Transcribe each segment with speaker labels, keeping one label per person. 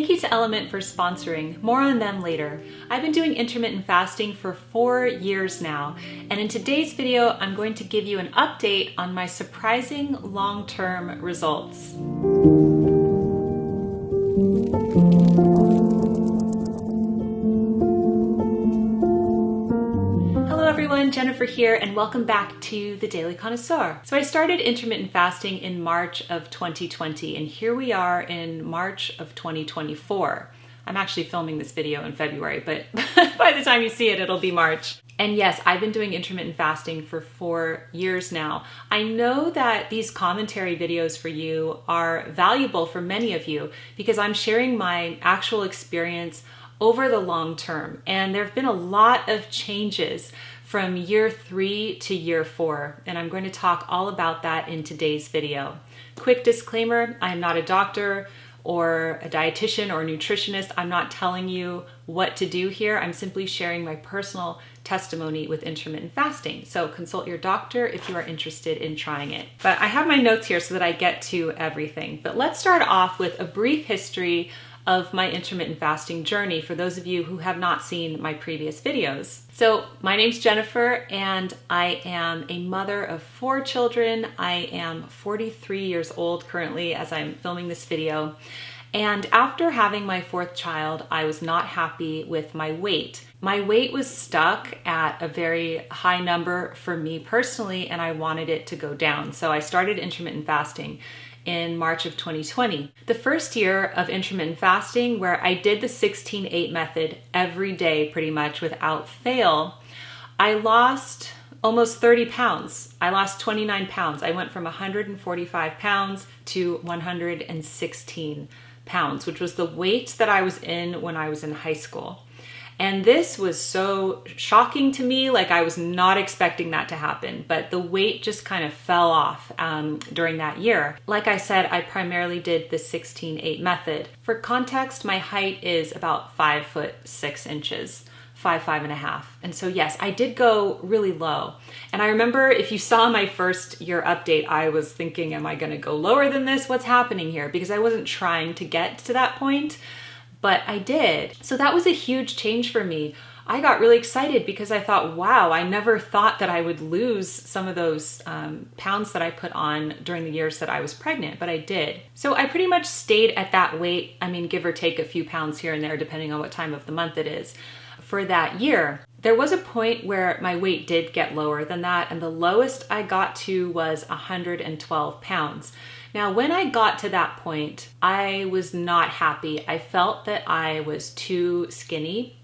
Speaker 1: Thank you to LMNT for sponsoring. More on them later. I've been doing intermittent fasting for 4 years now, and in today's video, I'm going to give you an update on my surprising long-term results. Hello everyone, Jennifer here, and welcome back to the Daily Connoisseur. So I started intermittent fasting in March of 2020, and here we are in March of 2024. I'm actually filming this video in February, but by the time you see it, it'll be March. And yes, I've been doing intermittent fasting for 4 years now. I know that these commentary videos for you are valuable for many of you because I'm sharing my actual experience over the long term. And there have been a lot of changes from year 3 to year 4. And I'm going to talk all about that in today's video. Quick disclaimer, I am not a doctor or a dietitian or a nutritionist. I'm not telling you what to do here. I'm simply sharing my personal testimony with intermittent fasting. So consult your doctor if you are interested in trying it. But I have my notes here so that I get to everything. But let's start off with a brief history of my intermittent fasting journey for those of you who have not seen my previous videos. So my name's Jennifer and I am a mother of 4 children. I am 43 years old currently as I'm filming this video. And after having my 4th child, I was not happy with my weight. My weight was stuck at a very high number for me personally, and I wanted it to go down. So I started intermittent fasting in March of 2020. The first year of intermittent fasting, where I did the 16-8 method every day pretty much without fail, I lost almost 30 pounds. I lost 29 pounds. I went from 145 pounds to 116 pounds, which was the weight that I was in when I was in high school. And this was so shocking to me, like I was not expecting that to happen, but the weight just kind of fell off during that year. Like I said, I primarily did the 16-8 method. For context, my height is about 5'6", 5'5.5". And so yes, I did go really low. And I remember if you saw my first year update, I was thinking, am I gonna go lower than this? What's happening here? Because I wasn't trying to get to that point. But I did. So that was a huge change for me. I got really excited because I thought, wow, I never thought that I would lose some of those pounds that I put on during the years that I was pregnant, but I did. So I pretty much stayed at that weight, I mean, give or take a few pounds here and there, depending on what time of the month it is, for that year. There was a point where my weight did get lower than that, and the lowest I got to was 112 pounds. Now, when I got to that point, I was not happy. I felt that I was too skinny.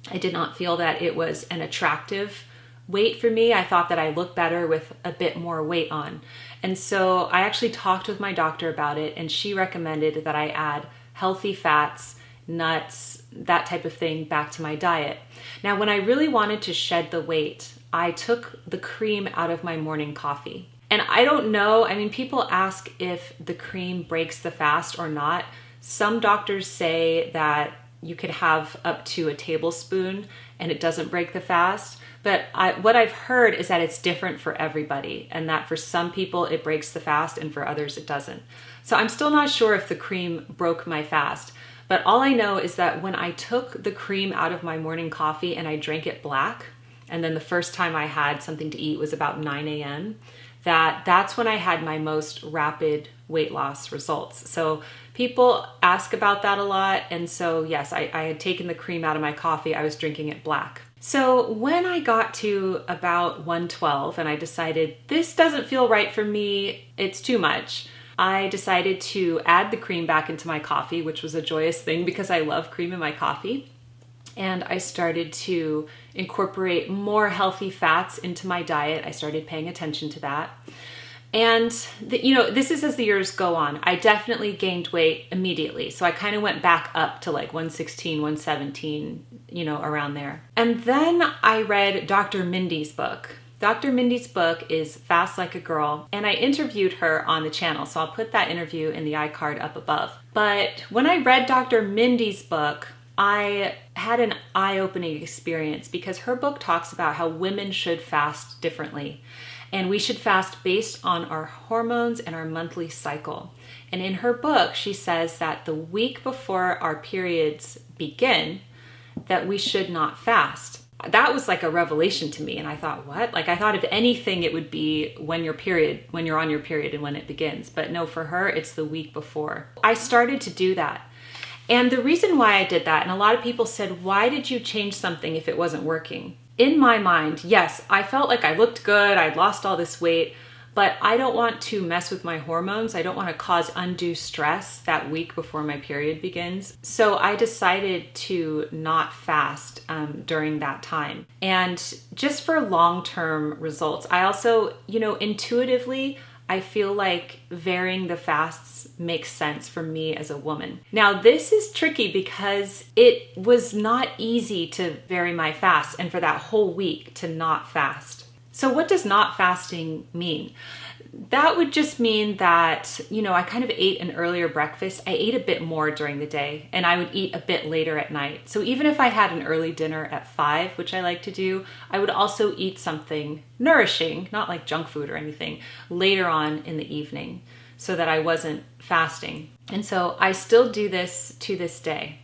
Speaker 1: I did not feel that it was an attractive weight for me. I thought that I looked better with a bit more weight on. And so I actually talked with my doctor about it, and she recommended that I add healthy fats, nuts, that type of thing back to my diet. Now, when I really wanted to shed the weight, I took the cream out of my morning coffee. And I don't know, I mean, people ask if the cream breaks the fast or not. Some doctors say that you could have up to a tablespoon and it doesn't break the fast. But what I've heard is that it's different for everybody and that for some people it breaks the fast and for others it doesn't. So I'm still not sure if the cream broke my fast. But all I know is that when I took the cream out of my morning coffee and I drank it black, and then the first time I had something to eat was about 9 a.m., that's when I had my most rapid weight loss results. So people ask about that a lot. And so yes, I had taken the cream out of my coffee. I was drinking it black. So when I got to about 112 and I decided this doesn't feel right for me, it's too much, I decided to add the cream back into my coffee, which was a joyous thing because I love cream in my coffee. And I started to incorporate more healthy fats into my diet. I started paying attention to that. And this is as the years go on. I definitely gained weight immediately. So I kind of went back up to like 116, 117, around there. And then I read Dr. Mindy's book. Dr. Mindy's book is Fast Like a Girl, and I interviewed her on the channel. So I'll put that interview in the iCard up above. But when I read Dr. Mindy's book, I had an eye-opening experience because her book talks about how women should fast differently. And we should fast based on our hormones and our monthly cycle. And in her book, she says that the week before our periods begin, that we should not fast. That was like a revelation to me. And I thought, what? Like, I thought if anything, it would be when you're on your period and when it begins. But no, for her, it's the week before. I started to do that. And the reason why I did that, and a lot of people said, why did you change something if it wasn't working? In my mind, yes, I felt like I looked good. I'd lost all this weight, but I don't want to mess with my hormones. I don't want to cause undue stress that week before my period begins. So I decided to not fast during that time. And just for long-term results, I also, intuitively, I feel like varying the fasts makes sense for me as a woman. Now, this is tricky because it was not easy to vary my fast and for that whole week to not fast. So what does not fasting mean? That would just mean that, I kind of ate an earlier breakfast. I ate a bit more during the day and I would eat a bit later at night. So even if I had an early dinner at 5, which I like to do, I would also eat something nourishing, not like junk food or anything, later on in the evening so that I wasn't fasting. And so I still do this to this day.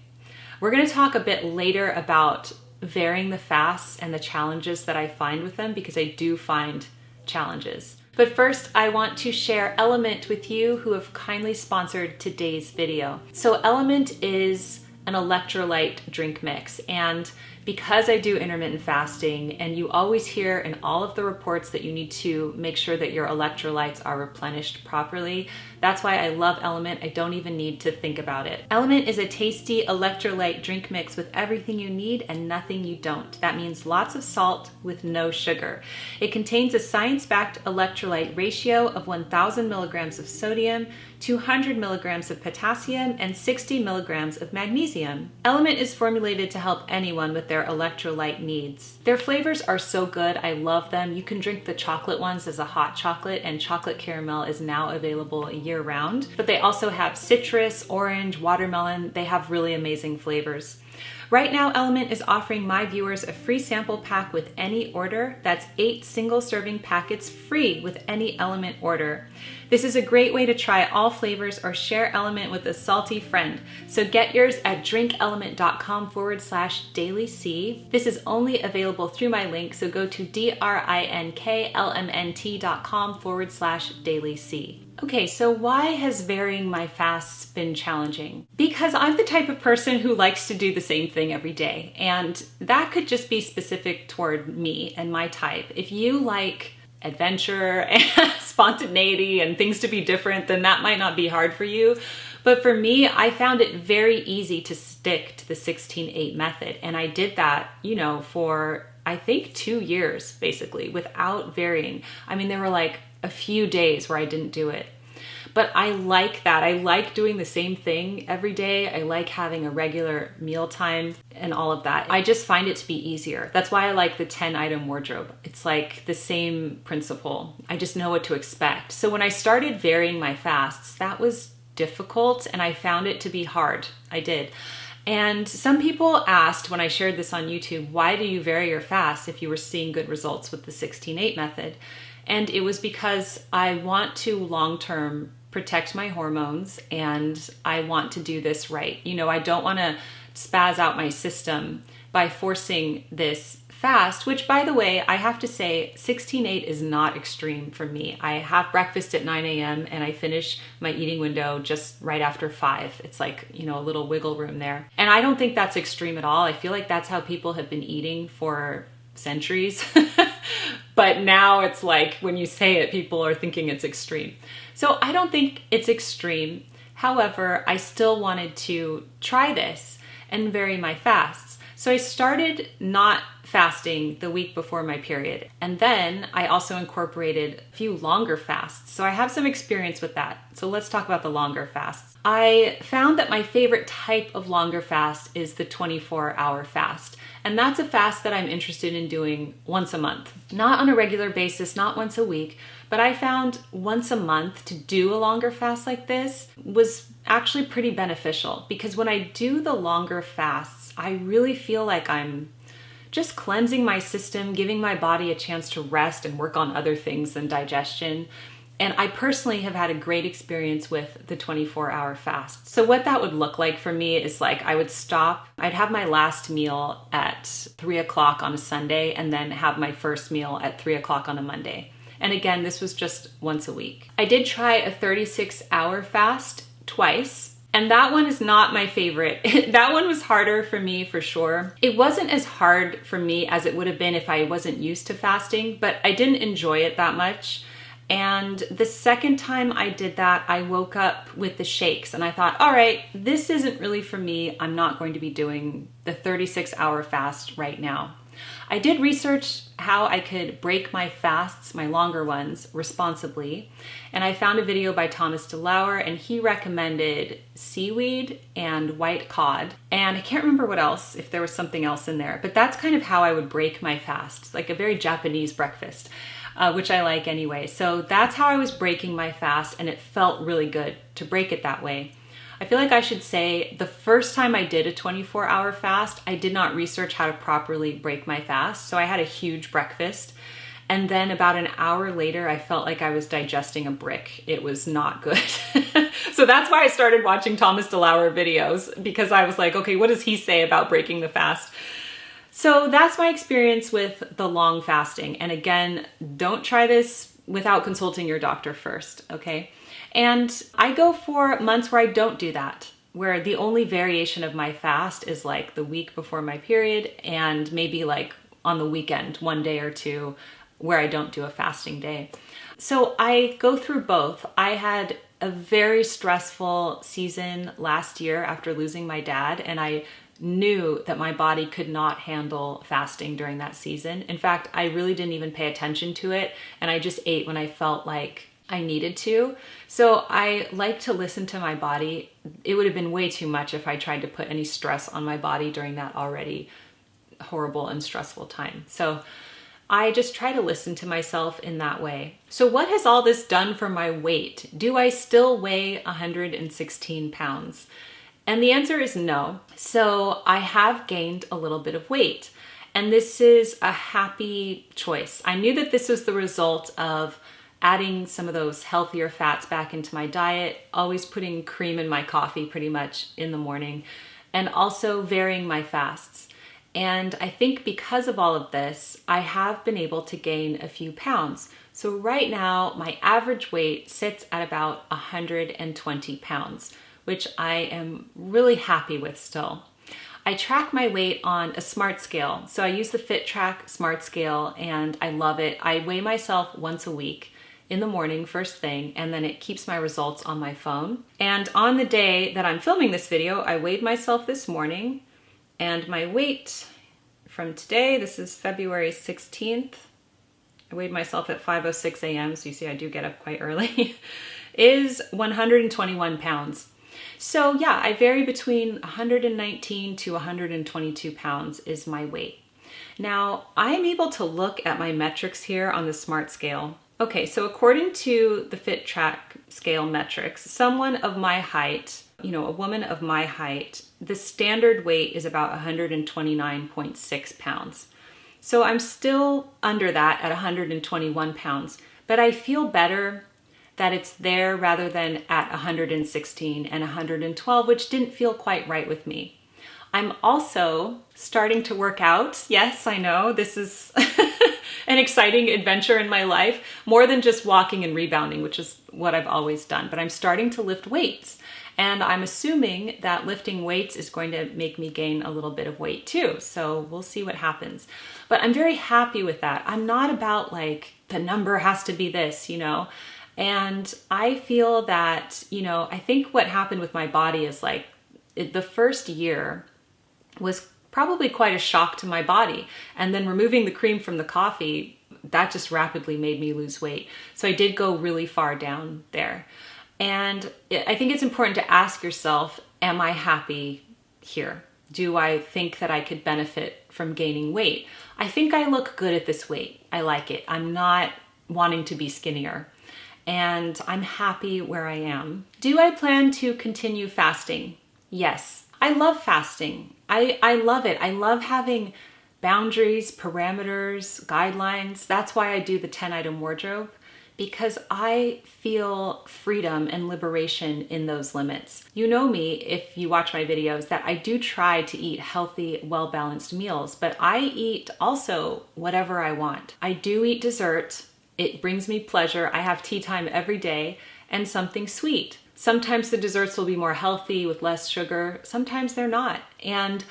Speaker 1: We're going to talk a bit later about varying the fasts and the challenges that I find with them, because I do find challenges. But first, I want to share LMNT with you, who have kindly sponsored today's video. So LMNT is an electrolyte drink mix, and because I do intermittent fasting, and you always hear in all of the reports that you need to make sure that your electrolytes are replenished properly, that's why I love LMNT. I don't even need to think about it. LMNT is a tasty electrolyte drink mix with everything you need and nothing you don't. That means lots of salt with no sugar. It contains a science-backed electrolyte ratio of 1,000 milligrams of sodium, 200 milligrams of potassium, and 60 milligrams of magnesium. LMNT is formulated to help anyone with their electrolyte needs. Their flavors are so good. I love them. You can drink the chocolate ones as a hot chocolate, and chocolate caramel is now available year-round. But they also have citrus, orange, watermelon. They have really amazing flavors. Right now, LMNT is offering my viewers a free sample pack with any order. That's 8 single-serving packets free with any LMNT order. This is a great way to try all flavors or share LMNT with a salty friend. So get yours at drinklmnt.com/dailyc. This is only available through my link, so go to drinklmnt.com/dailyc. Okay, so why has varying my fasts been challenging? Because I'm the type of person who likes to do the same thing every day, and that could just be specific toward me and my type. If you like adventure and spontaneity and things to be different, then that might not be hard for you. But for me, I found it very easy to stick to the 16-8 method, and I did that, for I think 2 years basically without varying. I mean, there were like a few days where I didn't do it. But I like that. I like doing the same thing every day. I like having a regular meal time and all of that. I just find it to be easier. That's why I like the 10-item wardrobe. It's like the same principle. I just know what to expect. So when I started varying my fasts, that was difficult and I found it to be hard. I did. And some people asked when I shared this on YouTube, why do you vary your fast if you were seeing good results with the 16-8 method? And it was because I want to long-term protect my hormones and I want to do this right. I don't want to spaz out my system by forcing this fast, which by the way, I have to say 16-8 is not extreme for me. I have breakfast at 9 a.m. and I finish my eating window just right after 5. It's like, a little wiggle room there. And I don't think that's extreme at all. I feel like that's how people have been eating for centuries. But now it's like when you say it, people are thinking it's extreme. So I don't think it's extreme. However, I still wanted to try this and vary my fasts. So I started not fasting the week before my period. And then I also incorporated a few longer fasts. So I have some experience with that. So let's talk about the longer fasts. I found that my favorite type of longer fast is the 24-hour fast. And that's a fast that I'm interested in doing once a month. Not on a regular basis, not once a week, but I found once a month to do a longer fast like this was actually pretty beneficial, because when I do the longer fasts, I really feel like I'm just cleansing my system, giving my body a chance to rest and work on other things than digestion. And I personally have had a great experience with the 24-hour fast. So what that would look like for me is like I would stop, I'd have my last meal at 3 o'clock on a Sunday and then have my first meal at 3 o'clock on a Monday. And again, this was just once a week. I did try a 36-hour fast twice. And that one is not my favorite. That one was harder for me for sure. It wasn't as hard for me as it would have been if I wasn't used to fasting, but I didn't enjoy it that much. And the second time I did that, I woke up with the shakes and I thought, all right, this isn't really for me. I'm not going to be doing the 36-hour fast right now. I did research how I could break my fasts, my longer ones, responsibly. And I found a video by Thomas DeLauer, and he recommended seaweed and white cod. And I can't remember what else, if there was something else in there, but that's kind of how I would break my fast, like a very Japanese breakfast. Which I like anyway. So that's how I was breaking my fast, and it felt really good to break it that way. I feel like I should say the first time I did a 24-hour fast, I did not research how to properly break my fast. So I had a huge breakfast, and then about an hour later, I felt like I was digesting a brick. It was not good. So that's why I started watching Thomas DeLauer videos, because I was like, okay, what does he say about breaking the fast? So that's my experience with the long fasting. And again, don't try this without consulting your doctor first, okay? And I go for months where I don't do that, where the only variation of my fast is like the week before my period and maybe like on the weekend, one day or two, where I don't do a fasting day. So I go through both. I had a very stressful season last year after losing my dad, and I knew that my body could not handle fasting during that season. In fact, I really didn't even pay attention to it, and I just ate when I felt like I needed to. So I like to listen to my body. It would have been way too much if I tried to put any stress on my body during that already horrible and stressful time. So I just try to listen to myself in that way. So what has all this done for my weight? Do I still weigh 116 pounds? And the answer is no. So I have gained a little bit of weight, and this is a happy choice. I knew that this was the result of adding some of those healthier fats back into my diet, always putting cream in my coffee pretty much in the morning, and also varying my fasts. And I think because of all of this, I have been able to gain a few pounds. So right now, my average weight sits at about 120 pounds. Which I am really happy with still. I track my weight on a smart scale. So I use the FitTrack smart scale and I love it. I weigh myself once a week in the morning, first thing, and then it keeps my results on my phone. And on the day that I'm filming this video, I weighed myself this morning, and my weight from today, this is February 16th, I weighed myself at 5:06 a.m., so you see I do get up quite early, is 121 pounds. So yeah, I vary between 119 to 122 pounds is my weight. Now, I'm able to look at my metrics here on the smart scale. Okay, so according to the FitTrack scale metrics, someone of my height, a woman of my height, the standard weight is about 129.6 pounds. So I'm still under that at 121 pounds, but I feel better that it's there rather than at 116 and 112, which didn't feel quite right with me. I'm also starting to work out. Yes, I know, this is an exciting adventure in my life, more than just walking and rebounding, which is what I've always done, but I'm starting to lift weights. And I'm assuming that lifting weights is going to make me gain a little bit of weight too. So we'll see what happens. But I'm very happy with that. I'm not about like, the number has to be this, And I feel that, I think what happened with my body is like, the first year was probably quite a shock to my body. And then removing the cream from the coffee, that just rapidly made me lose weight. So I did go really far down there. And I think it's important to ask yourself, am I happy here? Do I think that I could benefit from gaining weight? I think I look good at this weight. I like it. I'm not wanting to be skinnier. And I'm happy where I am. Do I plan to continue fasting? Yes. I love fasting. I love it. I love having boundaries, parameters, guidelines. That's why I do the 10-item wardrobe, because I feel freedom and liberation in those limits. You know me, if you watch my videos, that I do try to eat healthy, well-balanced meals, but I eat also whatever I want. I do eat dessert. It brings me pleasure. I have tea time every day, and something sweet. Sometimes the desserts will be more healthy with less sugar. Sometimes they're not. And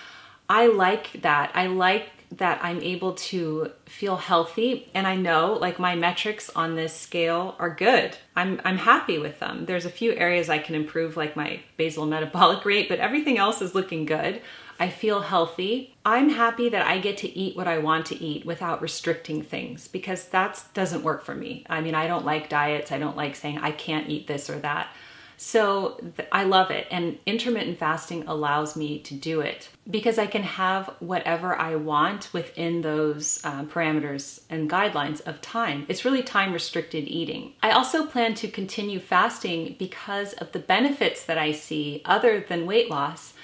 Speaker 1: I like that. I like that I'm able to feel healthy, and I know like my metrics on this scale are good. I'm happy with them. There's a few areas I can improve, like my basal metabolic rate, but everything else is looking good. I feel healthy. I'm happy that I get to eat what I want to eat without restricting things, because that doesn't work for me. I mean, I don't like diets. I don't like saying I can't eat this or that. So I love it, and intermittent fasting allows me to do it because I can have whatever I want within those parameters and guidelines of time. It's really time-restricted eating. I also plan to continue fasting because of the benefits that I see other than weight loss,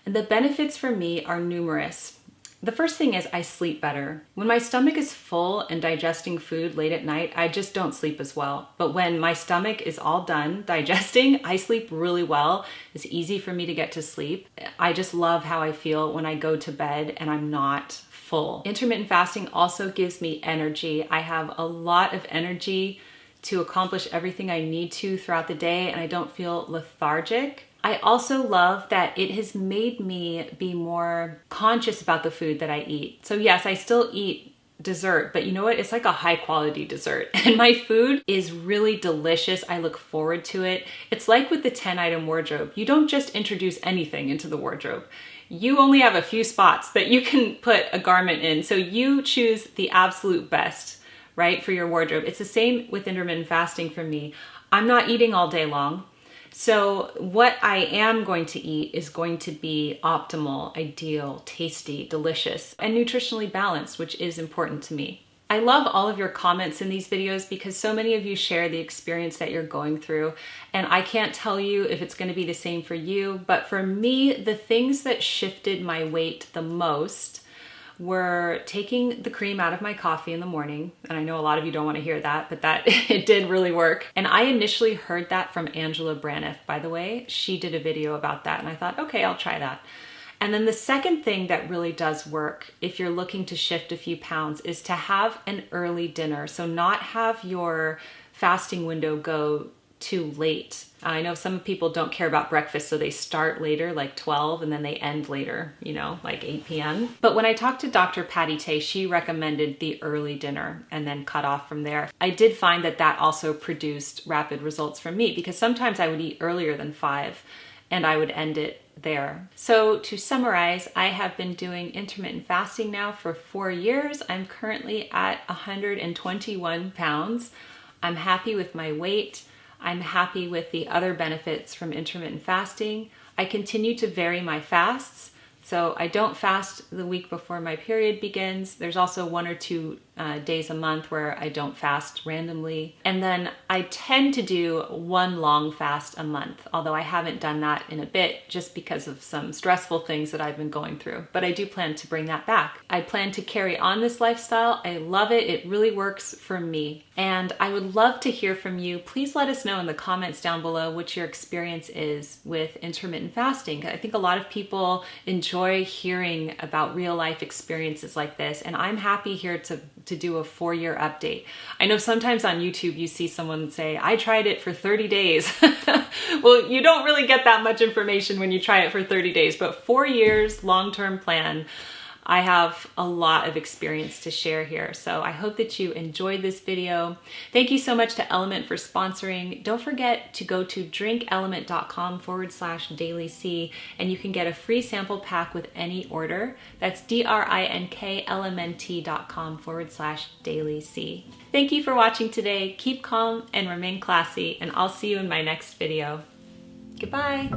Speaker 1: and the benefits for me are numerous. The first thing is I sleep better. When my stomach is full and digesting food late at night, I just don't sleep as well. But when my stomach is all done digesting, I sleep really well. It's easy for me to get to sleep. I just love how I feel when I go to bed and I'm not full. Intermittent fasting also gives me energy. I have a lot of energy to accomplish everything I need to throughout the day, and I don't feel lethargic. I also love that it has made me be more conscious about the food that I eat. So yes, I still eat dessert, but you know what? It's like a high quality dessert. And my food is really delicious. I look forward to it. It's like with the 10-item wardrobe. You don't just introduce anything into the wardrobe. You only have a few spots that you can put a garment in. So you choose the absolute best, right, for your wardrobe. It's the same with intermittent fasting for me. I'm not eating all day long. So what I am going to eat is going to be optimal, ideal, tasty, delicious, and nutritionally balanced, which is important to me. I love all of your comments in these videos because so many of you share the experience that you're going through, and I can't tell you if it's going to be the same for you, but for me, the things that shifted my weight the most were taking the cream out of my coffee in the morning. And I know a lot of you don't want to hear that, but that it did really work. And I initially heard that from Angela Braniff, by the way. She did a video about that, and I thought, okay, I'll try that. And then the second thing that really does work if you're looking to shift a few pounds is to have an early dinner. So not have your fasting window go too late. I know some people don't care about breakfast, so they start later, like 12, and then they end later, you know, like 8 p.m. But when I talked to Dr. Patty Tay, she recommended the early dinner and then cut off from there. I did find that that also produced rapid results for me, because sometimes I would eat earlier than 5 and I would end it there. So to summarize, I have been doing intermittent fasting now for 4 years. I'm currently at 121 pounds. I'm happy with my weight. I'm happy with the other benefits from intermittent fasting. I continue to vary my fasts. So I don't fast the week before my period begins. There's also 1 or 2 days a month where I don't fast randomly. And then I tend to do 1 long fast a month, although I haven't done that in a bit just because of some stressful things that I've been going through. But I do plan to bring that back. I plan to carry on this lifestyle. I love it. It really works for me. And I would love to hear from you. Please let us know in the comments down below what your experience is with intermittent fasting. I think a lot of people enjoy hearing about real life experiences like this, and I'm happy here to do a 4-year update. I know sometimes on YouTube you see someone say, I tried it for 30 days. Well, you don't really get that much information when you try it for 30 days, but 4 years, long-term plan. I have a lot of experience to share here, so I hope that you enjoyed this video. Thank you so much to LMNT for sponsoring. Don't forget to go to drinklmnt.com/dailyc, and you can get a free sample pack with any order. That's drinklmnt.com/dailyc. Thank you for watching today. Keep calm and remain classy, and I'll see you in my next video. Goodbye.